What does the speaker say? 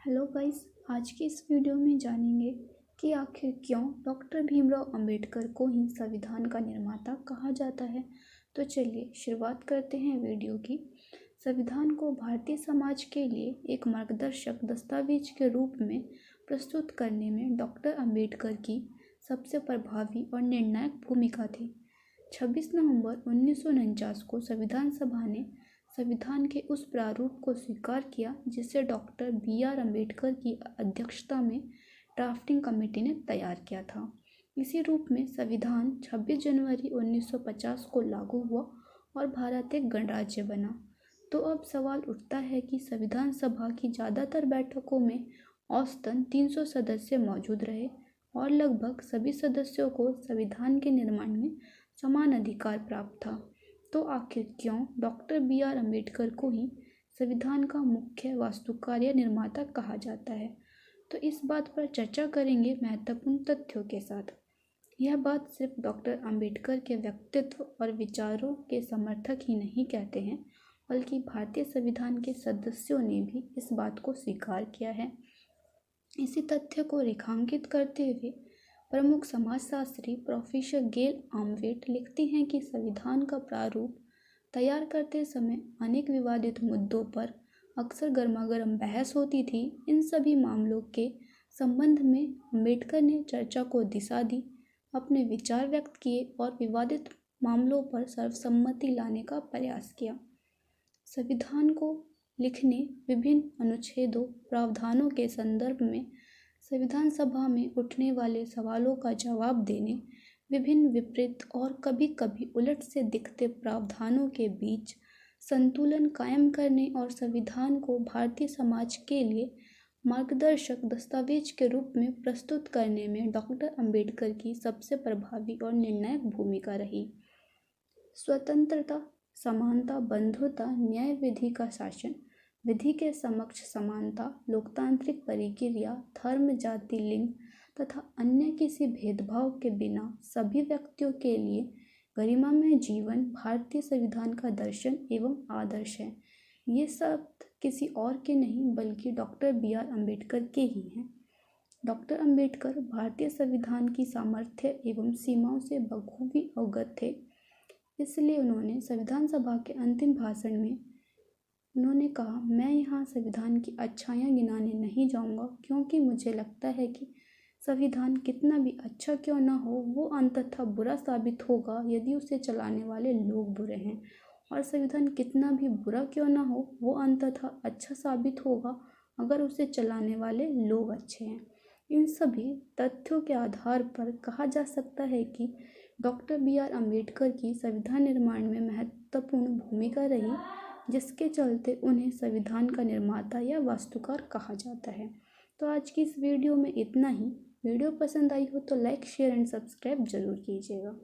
Hello guys, आज की इस वीडियो में जानेंगे कि आखिर क्यों डॉक्टर भीमराव अंबेडकर को ही संविधान का निर्माता कहा जाता है। तो चलिए शुरुआत करते हैं वीडियो की। संविधान को भारतीय समाज के लिए एक मार्गदर्शक दस्तावेज के रूप में प्रस्तुत करने में डॉक्टर अंबेडकर की सबसे प्रभावी और निर्णायक भूमिका थी। 26 नवंबर 1949 को संविधान सभा ने संविधान के उस प्रारूप को स्वीकार किया जिसे डॉक्टर बी.आर. अम्बेडकर की अध्यक्षता में ड्राफ्टिंग कमेटी ने तैयार किया था। इसी रूप में संविधान 26 जनवरी 1950 को लागू हुआ और भारत एक गणराज्य बना। तो अब सवाल उठता है कि संविधान सभा की ज़्यादातर बैठकों में औसतन 300 सदस्य मौजूद रहे और लगभग सभी सदस्यों को संविधान के निर्माण में समान अधिकार प्राप्त था। तो आखिर क्यों डॉक्टर बी.आर. अम्बेडकर को ही संविधान का मुख्य वास्तुकार या निर्माता कहा जाता है? तो इस बात पर चर्चा करेंगे महत्वपूर्ण तथ्यों के साथ। यह बात सिर्फ डॉक्टर अम्बेडकर के व्यक्तित्व और विचारों के समर्थक ही नहीं कहते हैं, बल्कि भारतीय संविधान के सदस्यों ने भी इस बात को स्वीकार किया है। इसी तथ्य को रेखांकित करते हुए प्रमुख समाजशास्त्री प्रोफेसर गेल आमवेट लिखती हैं कि संविधान का प्रारूप तैयार करते समय अनेक विवादित मुद्दों पर अक्सर गर्मागर्म बहस होती थी। इन सभी मामलों के संबंध में अम्बेडकर ने चर्चा को दिशा दी, अपने विचार व्यक्त किए और विवादित मामलों पर सर्वसम्मति लाने का प्रयास किया। संविधान को लिखने, विभिन्न अनुच्छेदों, प्रावधानों के संदर्भ में संविधान सभा में उठने वाले सवालों का जवाब देने, विभिन्न विपरीत और कभी कभी उलट से दिखते प्रावधानों के बीच संतुलन कायम करने और संविधान को भारतीय समाज के लिए मार्गदर्शक दस्तावेज के रूप में प्रस्तुत करने में डॉक्टर अंबेडकर की सबसे प्रभावी और निर्णायक भूमिका रही। स्वतंत्रता, समानता, बंधुता, न्याय, विधि का शासन, विधि के समक्ष समानता, लोकतांत्रिक प्रक्रिया, धर्म, जाति, लिंग तथा अन्य किसी भेदभाव के बिना सभी व्यक्तियों के लिए गरिमामय जीवन भारतीय संविधान का दर्शन एवं आदर्श है। ये शब्द किसी और के नहीं बल्कि डॉक्टर बी.आर. अम्बेडकर के ही हैं। डॉक्टर अम्बेडकर भारतीय संविधान की सामर्थ्य एवं सीमाओं से बखूबी अवगत थे। इसलिए उन्होंने संविधान सभा के अंतिम भाषण में उन्होंने कहा, मैं यहाँ संविधान की अच्छाइयाँ गिनाने नहीं जाऊँगा, क्योंकि मुझे लगता है कि संविधान कितना भी अच्छा क्यों ना हो, वो अंततः बुरा साबित होगा यदि उसे चलाने वाले लोग बुरे हैं, और संविधान कितना भी बुरा क्यों ना हो, वो अंततः अच्छा साबित होगा अगर उसे चलाने वाले लोग अच्छे हैं। इन सभी तथ्यों के आधार पर कहा जा सकता है कि डॉक्टर बी.आर. अम्बेडकर की संविधान निर्माण में महत्वपूर्ण भूमिका रही, जिसके चलते उन्हें संविधान का निर्माता या वास्तुकार कहा जाता है। तो आज की इस वीडियो में इतना ही। वीडियो पसंद आई हो तो लाइक, शेयर एंड सब्सक्राइब जरूर कीजिएगा।